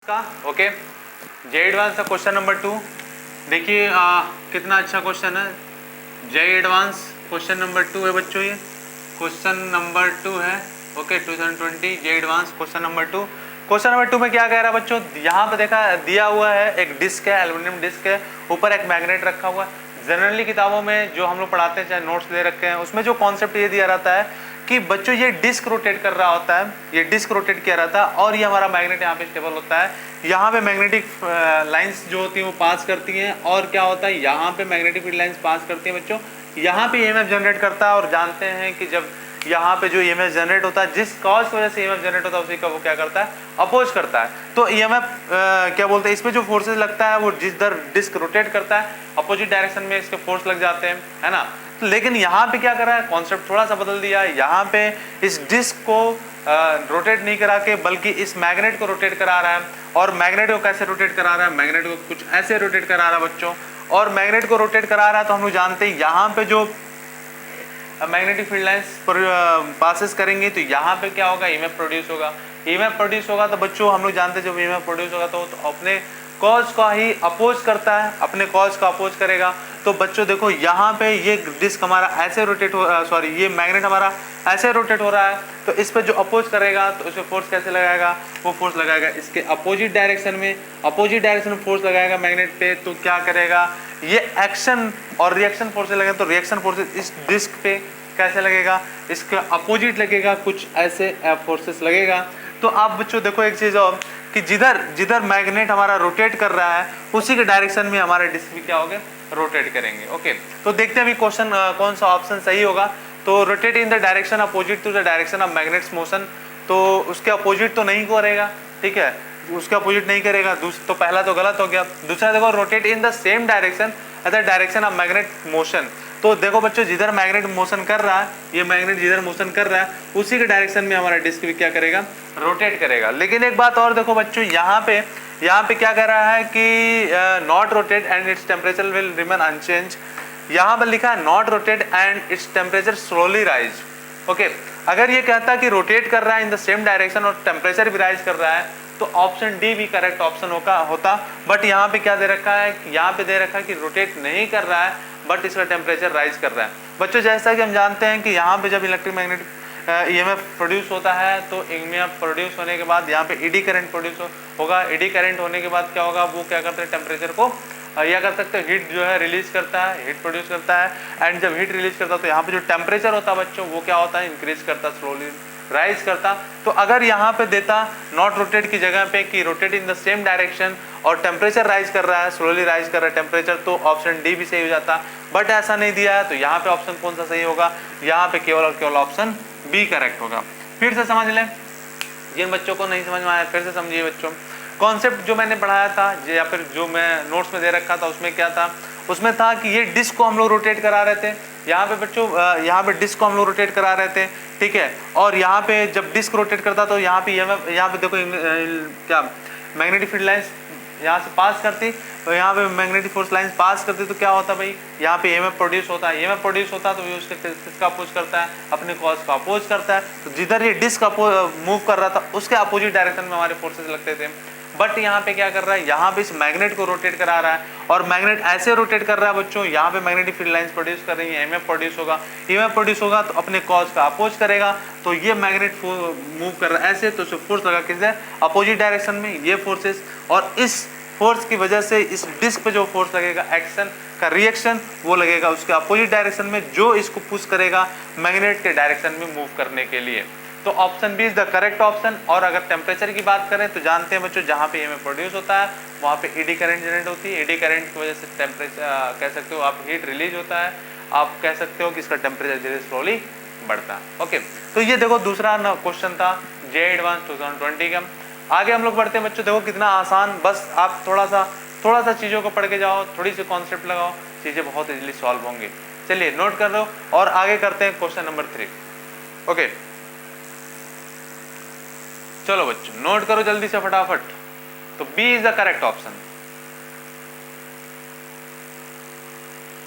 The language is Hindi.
का ओके। जे एडवांस का क्वेश्चन नंबर 2 देखिए कितना अच्छा क्वेश्चन है। जे एडवांस क्वेश्चन नंबर 2 है बच्चों, ये क्वेश्चन नंबर 2 है okay 2020 JEE advance question number 2। Question number 2 में क्या कह रहा है बच्चों, यहाँ पे देखा दिया हुआ है एक डिस्क है, एल्यूमिनियम डिस्क है, ऊपर एक मैग्नेट रखा हुआ है। जनरली किताबों में जो हम लोग पढ़ाते हैं चाहे नोट्स दे रखे हैं उसमें जो कॉन्सेप्ट ये दिया रहता है कि बच्चों ये डिस्क रोटेट कर रहा होता है, ये डिस्क रोटेट किया रहता है और ये हमारा मैग्नेट यहाँ पे स्टेबल होता है। यहाँ पे मैग्नेटिक लाइंस जो होती हैं वो पास करती हैं और क्या होता है यहाँ पे मैग्नेटिक फील्ड लाइंस पास करती हैं बच्चों, यहाँ पे ईएमएफ जनरेट करता है। और जानते हैं कि जब यहाँ पे जो ईएमएफ जनरेट होता है, जिस कॉज की वजह से ईएमएफ जनरेट होता है उसी का वो क्या करता है, अपोज करता है। तो ईएमएफ क्या बोलते हैं, इस पे जो फोर्सेस लगता है वो जिस दर डिस्क रोटेट करता है अपोजिट डायरेक्शन में इसके फोर्स लग जाते हैं, है ना। लेकिन यहाँ पे क्या कर रहा है, कॉन्सेप्ट थोड़ा सा बदल दिया है। यहाँ पे इस डिस्क को रोटेट नहीं करा के बल्कि इस मैग्नेट को रोटेट करा रहा है। और मैग्नेट को कैसे रोटेट करा रहा है, मैग्नेट को कुछ ऐसे रोटेट करा रहा है बच्चों। और मैग्नेट को रोटेट करा रहा है तो हम लोग जानते हैं यहाँ पे जो मैग्नेटिक फील्ड लाइंस पासेस करेंगे तो यहाँ पे क्या होगा, ईएमएफ प्रोड्यूस होगा। ईएमएफ प्रोड्यूस होगा तो बच्चों हम लोग जानते हैं जब ईएमएफ प्रोड्यूस होगा तो अपने कॉज का ही अपोज करता है, अपने कॉज का अपोज करेगा। तो बच्चों देखो यहाँ पे ये डिस्क हमारा ऐसे रोटेट हो सॉरी ये मैग्नेट हमारा ऐसे रोटेट हो रहा है, तो इस पे जो अपोज करेगा तो उसमें फोर्स कैसे लगाएगा, वो फोर्स लगाएगा इसके अपोजिट डायरेक्शन में, अपोजिट डायरेक्शन में फोर्स लगाएगा मैग्नेट पे। तो क्या करेगा, ये एक्शन और रिएक्शन फोर्सेस लगेगा। तो रिएक्शन फोर्सेस इस डिस्क पे कैसे लगेगा, इसका अपोजिट लगेगा, कुछ ऐसे फोर्सेस लगेगा। तो आप बच्चों देखो एक चीज और कि जिधर जिधर मैग्नेट हमारा रोटेट कर रहा है उसी के डायरेक्शन में हमारे डिस्क भी क्या होंगे, रोटेट करेंगे। ओके, तो देखते हैं अभी क्वेश्चन कौन सा ऑप्शन सही होगा। तो rotate in the direction opposite to the direction of magnet's motion, तो उसके अपोजिट तो नहीं करेगा, ठीक है, उसके अपोजिट नहीं करेगा। तो पहला तो गलत हो गया। दूसरा देखो rotate in the same direction as the direction of magnet motion. तो देखो बच्चों जिधर मैग्नेट मोशन कर रहा है, ये मैग्नेट जिधर मोशन कर रहा है उसी के डायरेक्शन में हमारा डिस्क भी क्या करेगा, रोटेट करेगा। लेकिन एक बात और देखो बच्चों, यहाँ पे क्या कह रहा है कि not rotate and its temperature will remain unchanged. यहाँ पर लिखा है not rotate and its temperature slowly rise. Okay, अगर ये कहता है कि रोटेट कर रहा है इन द सेम डायरेक्शन और टेम्परेचर भी राइज कर रहा है तो ऑप्शन डी भी करेक्ट ऑप्शन होता। बट यहाँ पे क्या दे रखा है, यहाँ पे दे रखा है कि रोटेट नहीं कर रहा है बट इसका टेम्परेचर राइज कर रहा है। बच्चों जैसा कि हम जानते हैं कि यहाँ पे जब इलेक्ट्रिक मैग्नेटिक ईएमएफ प्रोड्यूस होता है तो ईएमएफ प्रोड्यूस होने के बाद यहाँ पे एडी करंट प्रोड्यूस होगा। एडी करंट होने के बाद क्या होगा, वो क्या करते हैं, टेम्परेचर को या कर सकते हैं हीट जो है रिलीज करता है, हीट प्रोड्यूस करता है। एंड जब हीट रिलीज करता है तो यहाँ पे जो टेम्परेचर होता है बच्चों वो क्या होता है, इंक्रीज करता, स्लोली राइज करता। तो अगर यहाँ पे देता नॉट रोटेट की जगह पे कि rotate in the same direction और टेम्परेचर राइज कर रहा है, स्लोली राइज कर रहा है टेम्परेचर, तो ऑप्शन डी भी सही हो जाता। बट ऐसा नहीं दिया है तो यहाँ पे ऑप्शन कौन सा सही होगा, यहाँ पे केवल और केवल ऑप्शन बी करेक्ट होगा। फिर से समझ लें, जिन बच्चों को नहीं समझ में आया फिर से समझिए बच्चों। कॉन्सेप्ट जो मैंने पढ़ाया था या फिर जो मैं नोट्स में दे रखा था उसमें क्या था, उसमें था कि ये डिस्क को हम लोग रोटेट करा रहे थे। यहाँ पे बच्चों यहाँ पे डिस्क को हम लोग रोटेट करा रहे थे, ठीक है। और यहाँ पे जब डिस्क रोटेट करता तो यहाँ पे यहाँ पे देखो क्या मैग्नेटिक फील्ड लाइंस यहाँ से पास करती, तो यहाँ पे मैग्नेटिक फोर्स लाइंस पास करती तो क्या होता भाई, यहाँ पे ईएमएफ प्रोड्यूस होता है। ईएमएफ प्रोड्यूस होता है तो ये उसके किसका अपोज करता है, अपने कॉज का अपोज करता है। तो जिधर ये डिस्क मूव कर रहा था उसके अपोजिट डायरेक्शन में हमारे फोर्सेस लगते थे। बट यहाँ पे क्या कर रहा है, यहाँ पे इस मैग्नेट को रोटेट करा रहा है और मैग्नेट ऐसे रोटेट कर रहा है बच्चों, यहाँ पे मैग्नेटिक फील्ड लाइंस प्रोड्यूस कर रही है, ईएमएफ प्रोड्यूस होगा। ईएमएफ प्रोड्यूस होगा तो अपने कॉज का अपोज करेगा। तो ये मैग्नेट मूव कर रहा है ऐसे, तो फोर्स लगा किससे, अपोजिट डायरेक्शन में, ये फोर्सेस। और इस फोर्स की वजह से इस डिस्क पे जो फोर्स लगेगा, एक्शन का रिएक्शन, वो लगेगा उसके अपोजिट डायरेक्शन में, जो इसको पुश करेगा मैग्नेट के डायरेक्शन में मूव करने के लिए। तो option B is the correct option. और अगर टेम्परेचर की बात करें तो जानते हैं बच्चों जहाँ पे ईएमएफ प्रोड्यूस होता है वहाँ पे एडी करंट जनरेट होती है। एडी करंट की वजह से टेम्परेचर कह सकते हो आप, हीट रिलीज होता है। आप कह सकते हो कि इसका टेम्परेचर धीरे स्लोली बढ़ता है। ओके, तो ये देखो दूसरा क्वेश्चन था जे एडवांस 2020 का। आगे हम लोग बढ़ते हैं बच्चों, देखो कितना आसान, बस आप थोड़ा सा चीज़ों को पढ़ के जाओ, थोड़ी सी कॉन्सेप्ट लगाओ, चीज़ें बहुत इजीली सॉल्व होंगी। चलिए नोट कर लो और आगे करते हैं क्वेश्चन नंबर 3। ओके चलो बच्चों नोट करो जल्दी से फटाफट। तो B is the correct option.